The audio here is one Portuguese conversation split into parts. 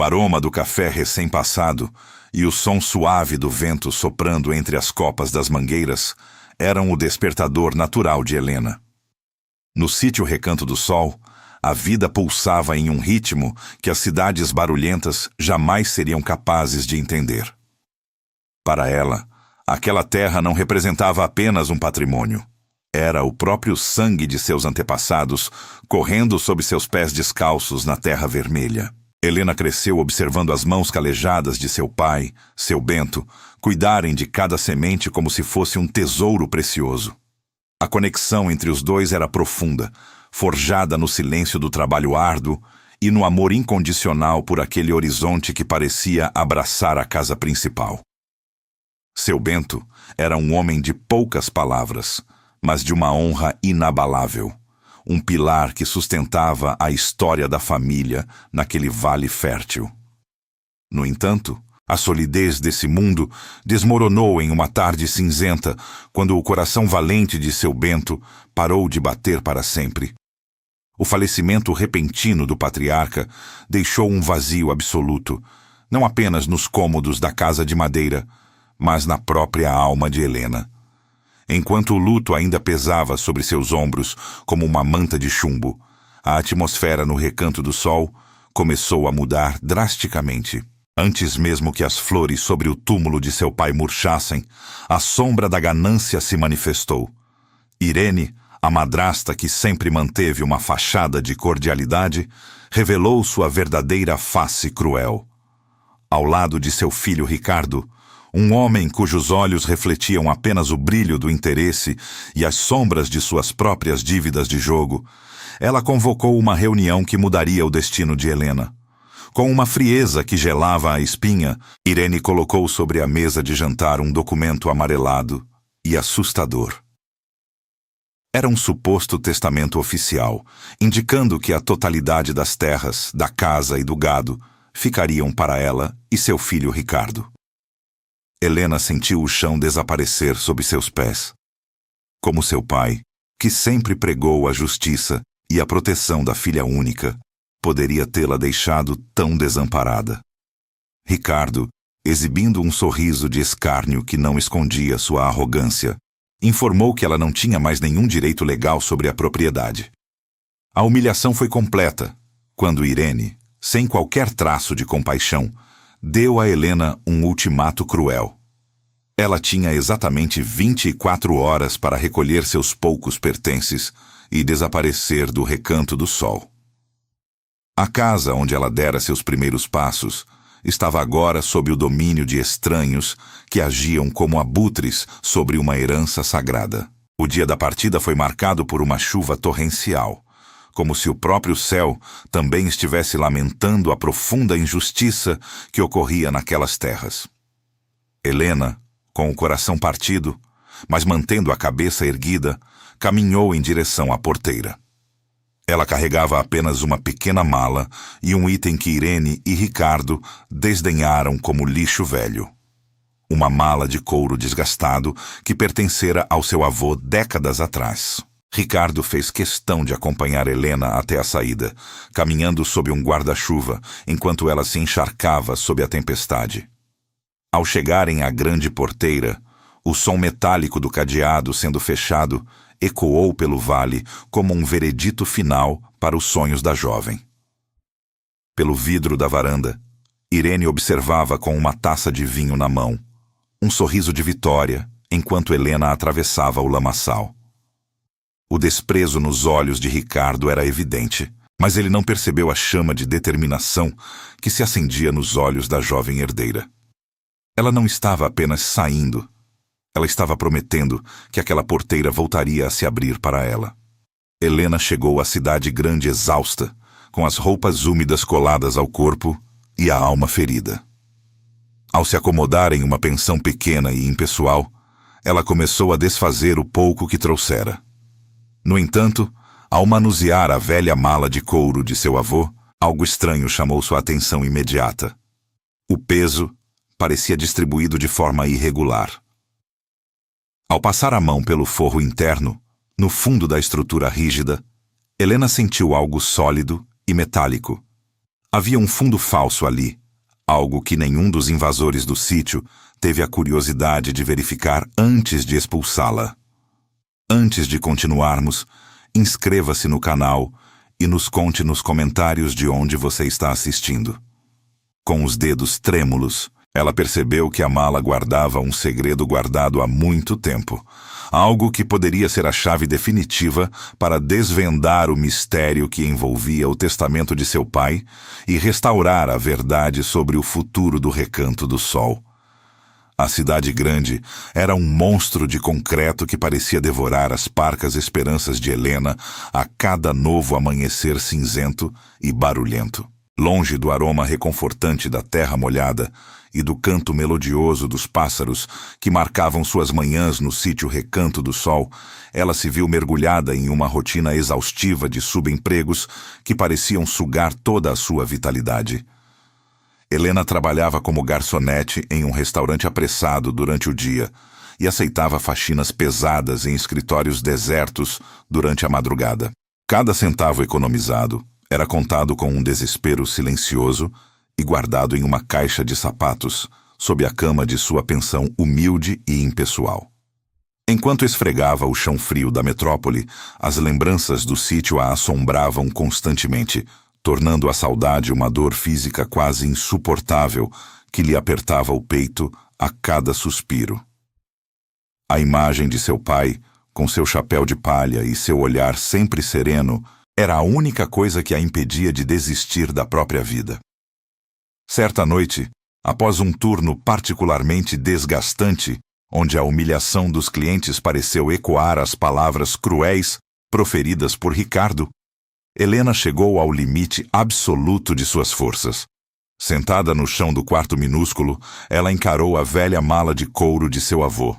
O aroma do café recém-passado e o som suave do vento soprando entre as copas das mangueiras eram o despertador natural de Helena. No sítio Recanto do Sol, a vida pulsava em um ritmo que as cidades barulhentas jamais seriam capazes de entender. Para ela, aquela terra não representava apenas um patrimônio. Era o próprio sangue de seus antepassados correndo sob seus pés descalços na terra vermelha. Helena cresceu observando as mãos calejadas de seu pai, seu Bento, cuidarem de cada semente como se fosse um tesouro precioso. A conexão entre os dois era profunda, forjada no silêncio do trabalho árduo e no amor incondicional por aquele horizonte que parecia abraçar a casa principal. Seu Bento era um homem de poucas palavras, mas de uma honra inabalável, um pilar que sustentava a história da família naquele vale fértil. No entanto, a solidez desse mundo desmoronou em uma tarde cinzenta quando o coração valente de seu Bento parou de bater para sempre. O falecimento repentino do patriarca deixou um vazio absoluto, não apenas nos cômodos da casa de madeira, mas na própria alma de Helena. Enquanto o luto ainda pesava sobre seus ombros como uma manta de chumbo, a atmosfera no Recanto do Sol começou a mudar drasticamente. Antes mesmo que as flores sobre o túmulo de seu pai murchassem, a sombra da ganância se manifestou. Irene, a madrasta que sempre manteve uma fachada de cordialidade, revelou sua verdadeira face cruel. Ao lado de seu filho Ricardo, um homem cujos olhos refletiam apenas o brilho do interesse e as sombras de suas próprias dívidas de jogo, ela convocou uma reunião que mudaria o destino de Helena. Com uma frieza que gelava a espinha, Irene colocou sobre a mesa de jantar um documento amarelado e assustador. Era um suposto testamento oficial, indicando que a totalidade das terras, da casa e do gado ficariam para ela e seu filho Ricardo. Helena sentiu o chão desaparecer sob seus pés. Como seu pai, que sempre pregou a justiça e a proteção da filha única, poderia tê-la deixado tão desamparada. Ricardo, exibindo um sorriso de escárnio que não escondia sua arrogância, informou que ela não tinha mais nenhum direito legal sobre a propriedade. A humilhação foi completa quando Irene, sem qualquer traço de compaixão, deu a Helena um ultimato cruel. Ela tinha exatamente 24 horas para recolher seus poucos pertences e desaparecer do Recanto do Sol. A casa onde ela dera seus primeiros passos estava agora sob o domínio de estranhos que agiam como abutres sobre uma herança sagrada. O dia da partida foi marcado por uma chuva torrencial, como se o próprio céu também estivesse lamentando a profunda injustiça que ocorria naquelas terras. Helena, com o coração partido, mas mantendo a cabeça erguida, caminhou em direção à porteira. Ela carregava apenas uma pequena mala e um item que Irene e Ricardo desdenharam como lixo velho. Uma mala de couro desgastado que pertencera ao seu avô décadas atrás. Ricardo fez questão de acompanhar Helena até a saída, caminhando sob um guarda-chuva, enquanto ela se encharcava sob a tempestade. Ao chegarem à grande porteira, o som metálico do cadeado sendo fechado ecoou pelo vale como um veredito final para os sonhos da jovem. Pelo vidro da varanda, Irene observava com uma taça de vinho na mão, um sorriso de vitória, enquanto Helena atravessava o lamaçal. O desprezo nos olhos de Ricardo era evidente, mas ele não percebeu a chama de determinação que se acendia nos olhos da jovem herdeira. Ela não estava apenas saindo, ela estava prometendo que aquela porteira voltaria a se abrir para ela. Helena chegou à cidade grande exausta, com as roupas úmidas coladas ao corpo e a alma ferida. Ao se acomodar em uma pensão pequena e impessoal, ela começou a desfazer o pouco que trouxera. No entanto, ao manusear a velha mala de couro de seu avô, algo estranho chamou sua atenção imediata. O peso parecia distribuído de forma irregular. Ao passar a mão pelo forro interno, no fundo da estrutura rígida, Helena sentiu algo sólido e metálico. Havia um fundo falso ali, algo que nenhum dos invasores do sítio teve a curiosidade de verificar antes de expulsá-la. Antes de continuarmos, inscreva-se no canal e nos conte nos comentários de onde você está assistindo. Com os dedos trêmulos, ela percebeu que a mala guardava um segredo guardado há muito tempo, algo que poderia ser a chave definitiva para desvendar o mistério que envolvia o testamento de seu pai e restaurar a verdade sobre o futuro do Recanto do Sol. A cidade grande era um monstro de concreto que parecia devorar as parcas esperanças de Helena a cada novo amanhecer cinzento e barulhento. Longe do aroma reconfortante da terra molhada e do canto melodioso dos pássaros que marcavam suas manhãs no sítio Recanto do Sol, ela se viu mergulhada em uma rotina exaustiva de subempregos que pareciam sugar toda a sua vitalidade. Helena trabalhava como garçonete em um restaurante apressado durante o dia e aceitava faxinas pesadas em escritórios desertos durante a madrugada. Cada centavo economizado era contado com um desespero silencioso e guardado em uma caixa de sapatos, sob a cama de sua pensão humilde e impessoal. Enquanto esfregava o chão frio da metrópole, as lembranças do sítio a assombravam constantemente, tornando a saudade uma dor física quase insuportável que lhe apertava o peito a cada suspiro. A imagem de seu pai, com seu chapéu de palha e seu olhar sempre sereno, era a única coisa que a impedia de desistir da própria vida. Certa noite, após um turno particularmente desgastante, onde a humilhação dos clientes pareceu ecoar as palavras cruéis proferidas por Ricardo, Helena chegou ao limite absoluto de suas forças. Sentada no chão do quarto minúsculo, ela encarou a velha mala de couro de seu avô,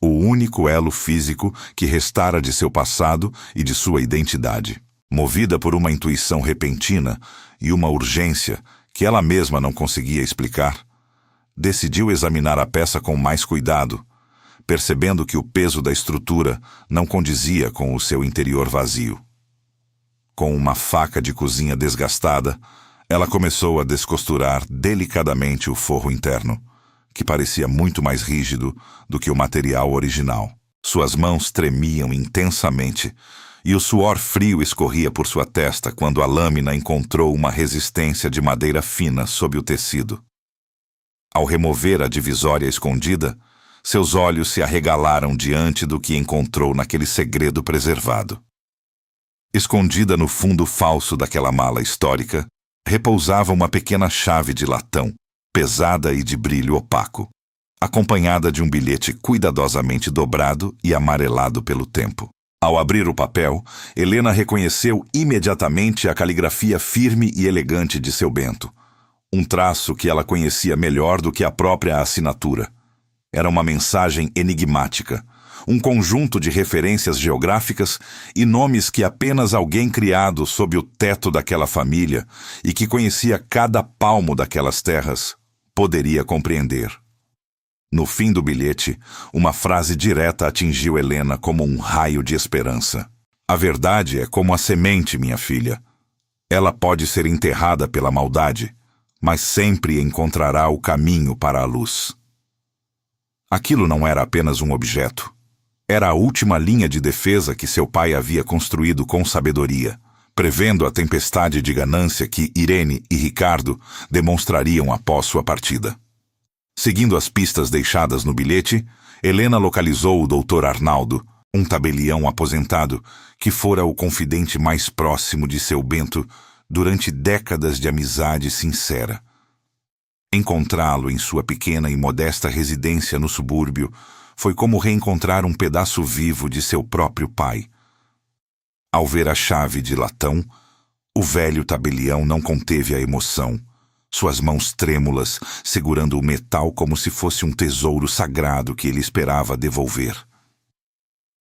o único elo físico que restara de seu passado e de sua identidade. Movida por uma intuição repentina e uma urgência que ela mesma não conseguia explicar, decidiu examinar a peça com mais cuidado, percebendo que o peso da estrutura não condizia com o seu interior vazio. Com uma faca de cozinha desgastada, ela começou a descosturar delicadamente o forro interno, que parecia muito mais rígido do que o material original. Suas mãos tremiam intensamente, e o suor frio escorria por sua testa quando a lâmina encontrou uma resistência de madeira fina sob o tecido. Ao remover a divisória escondida, seus olhos se arregalaram diante do que encontrou naquele segredo preservado. Escondida no fundo falso daquela mala histórica, repousava uma pequena chave de latão, pesada e de brilho opaco, acompanhada de um bilhete cuidadosamente dobrado e amarelado pelo tempo. Ao abrir o papel, Helena reconheceu imediatamente a caligrafia firme e elegante de seu Bento, um traço que ela conhecia melhor do que a própria assinatura. Era uma mensagem enigmática, um conjunto de referências geográficas e nomes que apenas alguém criado sob o teto daquela família e que conhecia cada palmo daquelas terras poderia compreender. No fim do bilhete, uma frase direta atingiu Helena como um raio de esperança. A verdade é como a semente, minha filha. Ela pode ser enterrada pela maldade, mas sempre encontrará o caminho para a luz. Aquilo não era apenas um objeto. Era a última linha de defesa que seu pai havia construído com sabedoria, prevendo a tempestade de ganância que Irene e Ricardo demonstrariam após sua partida. Seguindo as pistas deixadas no bilhete, Helena localizou o Dr. Arnaldo, um tabelião aposentado que fora o confidente mais próximo de seu Bento durante décadas de amizade sincera. Encontrá-lo em sua pequena e modesta residência no subúrbio foi como reencontrar um pedaço vivo de seu próprio pai. Ao ver a chave de latão, o velho tabelião não conteve a emoção, suas mãos trêmulas segurando o metal como se fosse um tesouro sagrado que ele esperava devolver.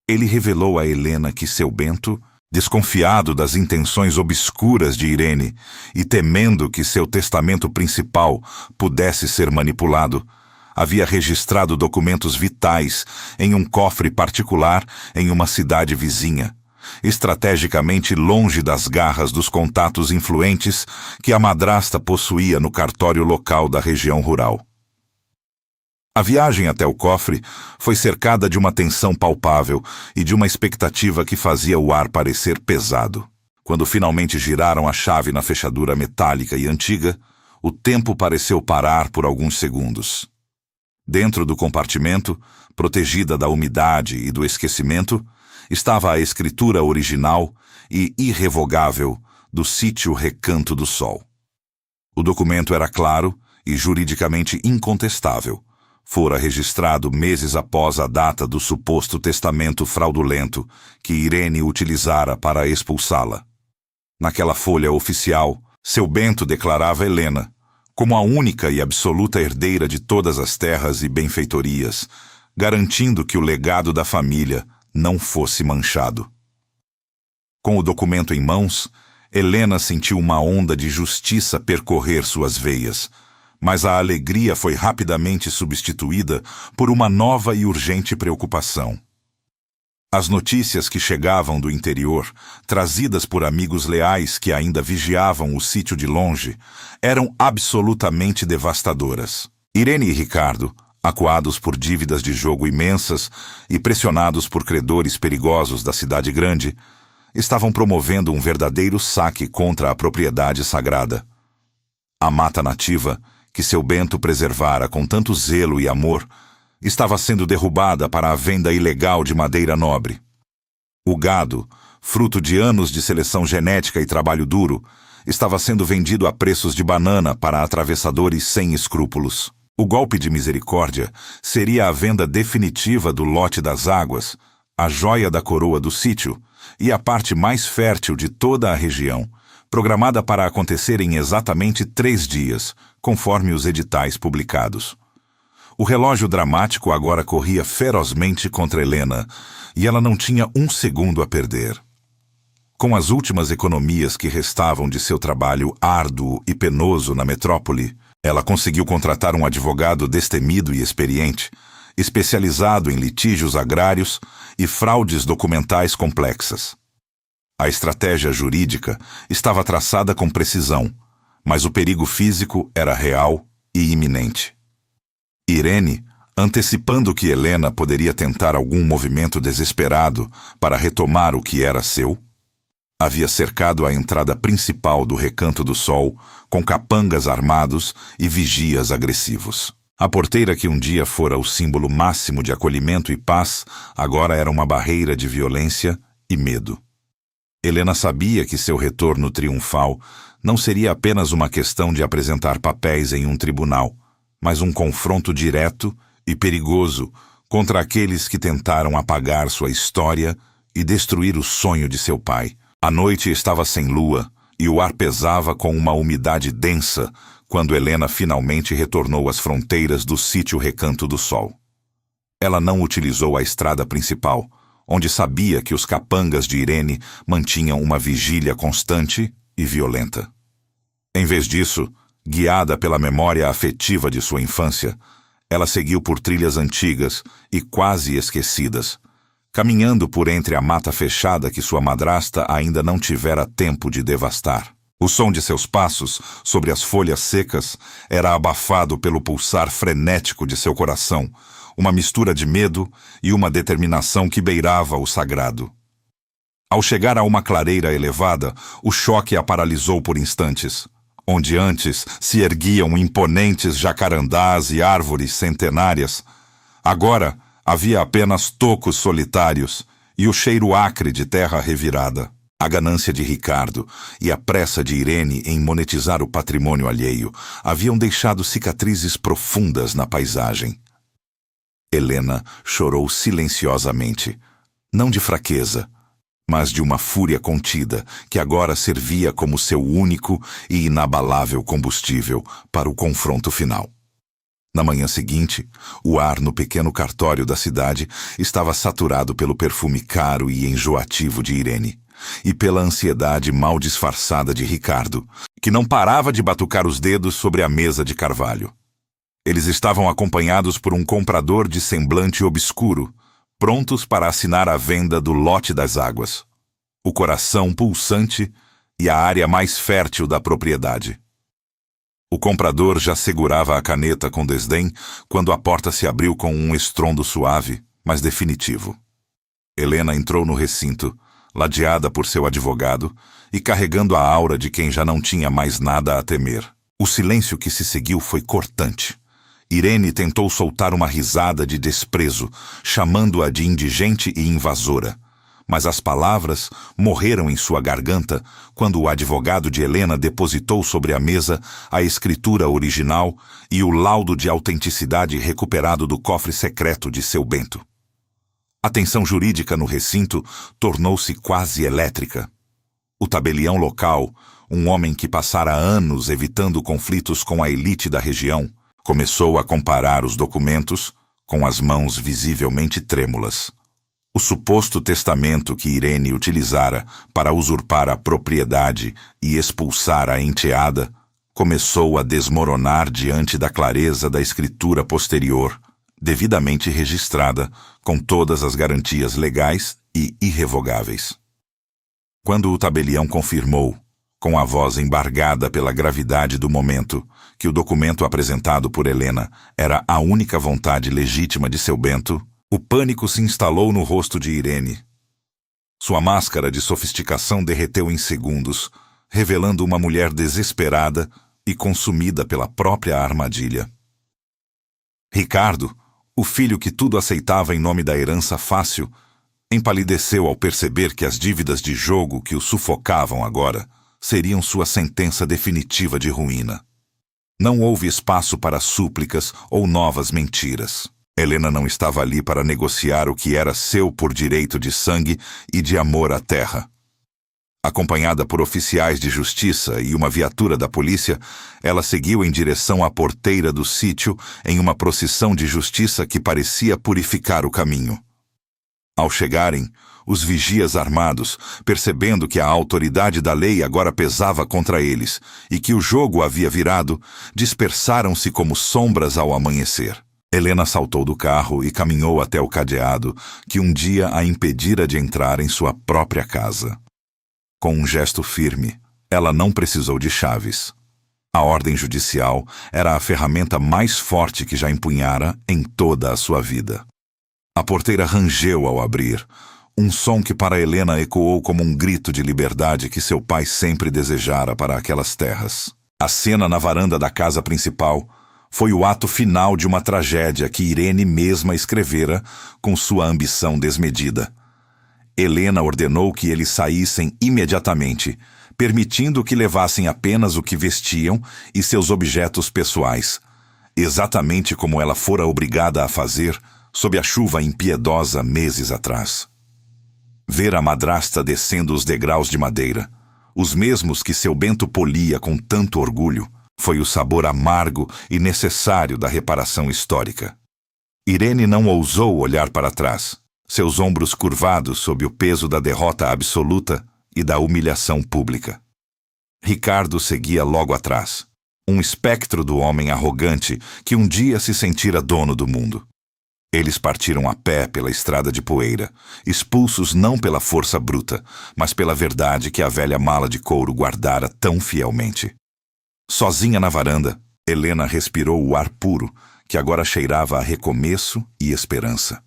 Ele revelou a Helena que seu Bento, desconfiado das intenções obscuras de Irene e temendo que seu testamento principal pudesse ser manipulado, havia registrado documentos vitais em um cofre particular em uma cidade vizinha, estrategicamente longe das garras dos contatos influentes que a madrasta possuía no cartório local da região rural. A viagem até o cofre foi cercada de uma tensão palpável e de uma expectativa que fazia o ar parecer pesado. Quando finalmente giraram a chave na fechadura metálica e antiga, o tempo pareceu parar por alguns segundos. Dentro do compartimento, protegida da umidade e do esquecimento, estava a escritura original e irrevogável do Sítio Recanto do Sol. O documento era claro e juridicamente incontestável. Fora registrado meses após a data do suposto testamento fraudulento que Irene utilizara para expulsá-la. Naquela folha oficial, seu Bento declarava Helena como a única e absoluta herdeira de todas as terras e benfeitorias, garantindo que o legado da família não fosse manchado. Com o documento em mãos, Helena sentiu uma onda de justiça percorrer suas veias, mas a alegria foi rapidamente substituída por uma nova e urgente preocupação. As notícias que chegavam do interior, trazidas por amigos leais que ainda vigiavam o sítio de longe, eram absolutamente devastadoras. Irene e Ricardo, acuados por dívidas de jogo imensas e pressionados por credores perigosos da cidade grande, estavam promovendo um verdadeiro saque contra a propriedade sagrada. A mata nativa, que seu Bento preservara com tanto zelo e amor, estava sendo derrubada para a venda ilegal de madeira nobre. O gado, fruto de anos de seleção genética e trabalho duro, estava sendo vendido a preços de banana para atravessadores sem escrúpulos. O golpe de misericórdia seria a venda definitiva do lote das águas, a joia da coroa do sítio e a parte mais fértil de toda a região, programada para acontecer em exatamente 3 dias, conforme os editais publicados. O relógio dramático agora corria ferozmente contra Helena, e ela não tinha um segundo a perder. Com as últimas economias que restavam de seu trabalho árduo e penoso na metrópole, ela conseguiu contratar um advogado destemido e experiente, especializado em litígios agrários e fraudes documentais complexas. A estratégia jurídica estava traçada com precisão, mas o perigo físico era real e iminente. Irene, antecipando que Helena poderia tentar algum movimento desesperado para retomar o que era seu, havia cercado a entrada principal do Recanto do Sol com capangas armados e vigias agressivos. A porteira que um dia fora o símbolo máximo de acolhimento e paz, agora era uma barreira de violência e medo. Helena sabia que seu retorno triunfal não seria apenas uma questão de apresentar papéis em um tribunal, mas um confronto direto e perigoso contra aqueles que tentaram apagar sua história e destruir o sonho de seu pai. A noite estava sem lua e o ar pesava com uma umidade densa quando Helena finalmente retornou às fronteiras do Sítio Recanto do Sol. Ela não utilizou a estrada principal, onde sabia que os capangas de Irene mantinham uma vigília constante e violenta. Em vez disso, guiada pela memória afetiva de sua infância, ela seguiu por trilhas antigas e quase esquecidas, caminhando por entre a mata fechada que sua madrasta ainda não tivera tempo de devastar. O som de seus passos sobre as folhas secas era abafado pelo pulsar frenético de seu coração, uma mistura de medo e uma determinação que beirava o sagrado. Ao chegar a uma clareira elevada, o choque a paralisou por instantes. Onde antes se erguiam imponentes jacarandás e árvores centenárias, agora havia apenas tocos solitários e o cheiro acre de terra revirada. A ganância de Ricardo e a pressa de Irene em monetizar o patrimônio alheio haviam deixado cicatrizes profundas na paisagem. Helena chorou silenciosamente, não de fraqueza, mas de uma fúria contida que agora servia como seu único e inabalável combustível para o confronto final. Na manhã seguinte, o ar no pequeno cartório da cidade estava saturado pelo perfume caro e enjoativo de Irene, e pela ansiedade mal disfarçada de Ricardo, que não parava de batucar os dedos sobre a mesa de carvalho. Eles estavam acompanhados por um comprador de semblante obscuro, prontos para assinar a venda do lote das águas. o coração pulsante e a área mais fértil da propriedade. O comprador já segurava a caneta com desdém quando a porta se abriu com um estrondo suave, mas definitivo. Helena entrou no recinto, ladeada por seu advogado e carregando a aura de quem já não tinha mais nada a temer. O silêncio que se seguiu foi cortante. Irene tentou soltar uma risada de desprezo, chamando-a de indigente e invasora. Mas as palavras morreram em sua garganta quando o advogado de Helena depositou sobre a mesa a escritura original e o laudo de autenticidade recuperado do cofre secreto de seu Bento. A tensão jurídica no recinto tornou-se quase elétrica. O tabelião local, um homem que passara anos evitando conflitos com a elite da região, começou a comparar os documentos com as mãos visivelmente trêmulas. O suposto testamento que Irene utilizara para usurpar a propriedade e expulsar a enteada começou a desmoronar diante da clareza da escritura posterior, devidamente registrada, com todas as garantias legais e irrevogáveis. Quando o tabelião confirmou, com a voz embargada pela gravidade do momento, que o documento apresentado por Helena era a única vontade legítima de seu Bento, o pânico se instalou no rosto de Irene. Sua máscara de sofisticação derreteu em segundos, revelando uma mulher desesperada e consumida pela própria armadilha. Ricardo, o filho que tudo aceitava em nome da herança fácil, empalideceu ao perceber que as dívidas de jogo que o sufocavam agora seriam sua sentença definitiva de ruína. Não houve espaço para súplicas ou novas mentiras. Helena não estava ali para negociar o que era seu por direito de sangue e de amor à terra. Acompanhada por oficiais de justiça e uma viatura da polícia, ela seguiu em direção à porteira do sítio em uma procissão de justiça que parecia purificar o caminho. Ao chegarem, os vigias armados, percebendo que a autoridade da lei agora pesava contra eles e que o jogo havia virado, dispersaram-se como sombras ao amanhecer. Helena saltou do carro e caminhou até o cadeado que um dia a impedira de entrar em sua própria casa. Com um gesto firme, ela não precisou de chaves. A ordem judicial era a ferramenta mais forte que já empunhara em toda a sua vida. A porteira rangeu ao abrir, um som que para Helena ecoou como um grito de liberdade que seu pai sempre desejara para aquelas terras. A cena na varanda da casa principal foi o ato final de uma tragédia que Irene mesma escrevera com sua ambição desmedida. Helena ordenou que eles saíssem imediatamente, permitindo que levassem apenas o que vestiam e seus objetos pessoais, exatamente como ela fora obrigada a fazer sob a chuva impiedosa meses atrás. Ver a madrasta descendo os degraus de madeira, os mesmos que seu Bento polia com tanto orgulho, foi o sabor amargo e necessário da reparação histórica. Irene não ousou olhar para trás, seus ombros curvados sob o peso da derrota absoluta e da humilhação pública. Ricardo seguia logo atrás, um espectro do homem arrogante que um dia se sentira dono do mundo. Eles partiram a pé pela estrada de poeira, expulsos não pela força bruta, mas pela verdade que a velha mala de couro guardara tão fielmente. Sozinha na varanda, Helena respirou o ar puro, que agora cheirava a recomeço e esperança.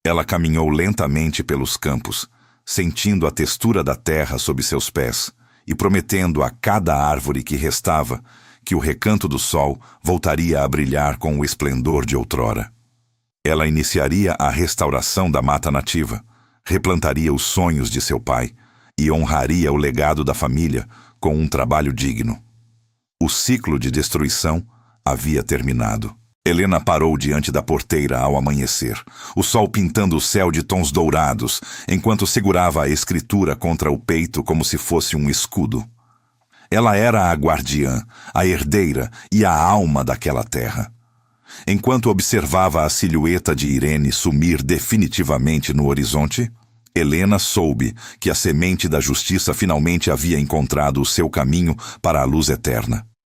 Ela caminhou lentamente pelos campos, sentindo a textura da terra sob seus pés e prometendo a cada árvore que restava que o recanto do sol voltaria a brilhar com o esplendor de outrora. Ela iniciaria a restauração da mata nativa, replantaria os sonhos de seu pai e honraria o legado da família com um trabalho digno. O ciclo de destruição havia terminado. Helena parou diante da porteira ao amanhecer, o sol pintando o céu de tons dourados, enquanto segurava a escritura contra o peito como se fosse um escudo. Ela era a guardiã, a herdeira e a alma daquela terra. Enquanto observava a silhueta de Irene sumir definitivamente no horizonte, Helena soube que a semente da justiça finalmente havia encontrado o seu caminho para a luz eterna.